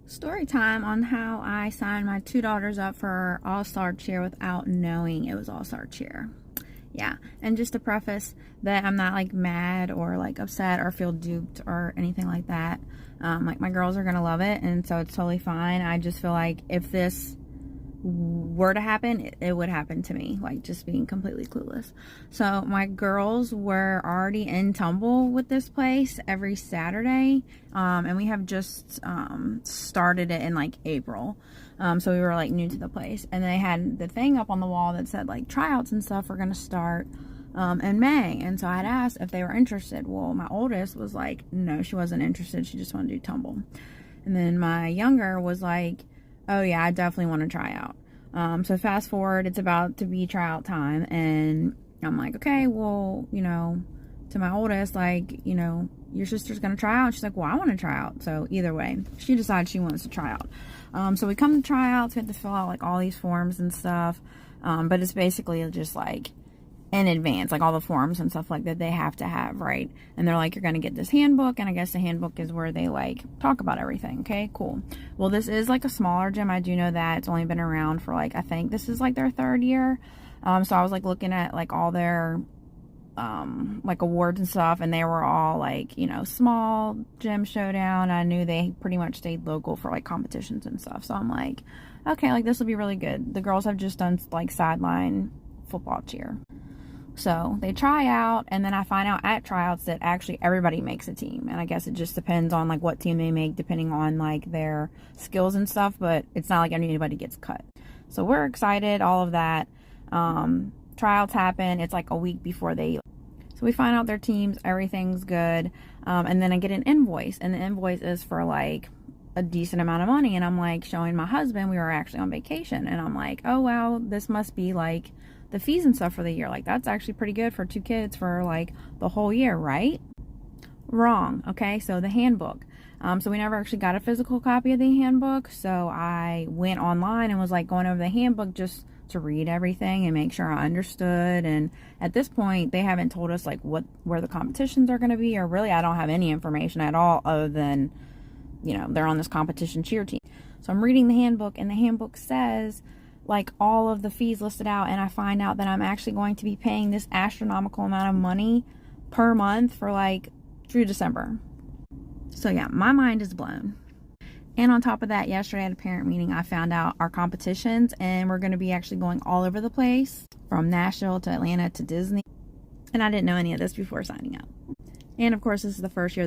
Story time on how I signed my two daughters up for All-Star Cheer without knowing it was All-Star Cheer. Yeah, and just to preface that I'm not like mad or like upset or feel duped or anything like that. Like my girls are gonna love it, and so it's totally fine. I just feel like if this were to happen, it would happen to me, like just being completely clueless. So my girls were already in tumble with this place every Saturday, and we have just started it in like April, so we were like new to the place, and they had the thing up on the wall that said like tryouts and stuff are gonna start in May. And so I had asked if they were interested. Well, my oldest was like, no, she wasn't interested, she just wanted to do tumble. And then my younger was like, oh yeah, I definitely want to try out. So fast forward, it's about to be tryout time, and I'm like, okay, well, you know, to my oldest, like, you know, your sister's gonna try out. She's like, well, I want to try out. So either way, she decides she wants to try out. So we come to tryouts, we have to fill out like all these forms and stuff, but it's basically just like in advance, like all the forms and stuff like that they have to have, right? And they're like, you're gonna get this handbook, and I guess the handbook is where they like talk about everything. Okay, cool. Well, this is like a smaller gym, I do know that. It's only been around for like, I think this is like their third year. So I was like looking at like all their like awards and stuff, and they were all like, you know, small gym showdown. I knew they pretty much stayed local for like competitions and stuff, so I'm like, okay, like this will be really good. The girls have just done like sideline football cheer. So they try out, and then I find out at tryouts that actually everybody makes a team. And I guess it just depends on like what team they make depending on like their skills and stuff, but it's not like anybody gets cut. So we're excited, all of that. Tryouts happen. It's like a week before so we find out their teams, everything's good. And then I get an invoice, and the invoice is for like a decent amount of money. And I'm like showing my husband, we were actually on vacation, and I'm like, oh wow, this must be like the fees and stuff for the year. Like that's actually pretty good for 2 kids for like the whole year, right? Wrong. Okay, so the handbook. So we never actually got a physical copy of the handbook, so I went online and was like going over the handbook just to read everything and make sure I understood. And at this point they haven't told us like where the competitions are going to be, or really I don't have any information at all other than, you know, they're on this competition cheer team. So I'm reading the handbook, and the handbook says like all of the fees listed out, and I find out that I'm actually going to be paying this astronomical amount of money per month for like through December. So yeah, my mind is blown. And on top of that, yesterday at a parent meeting, I found out our competitions, and we're going to be actually going all over the place, from Nashville to Atlanta to Disney. And I didn't know any of this before signing up. And of course, this is the first year that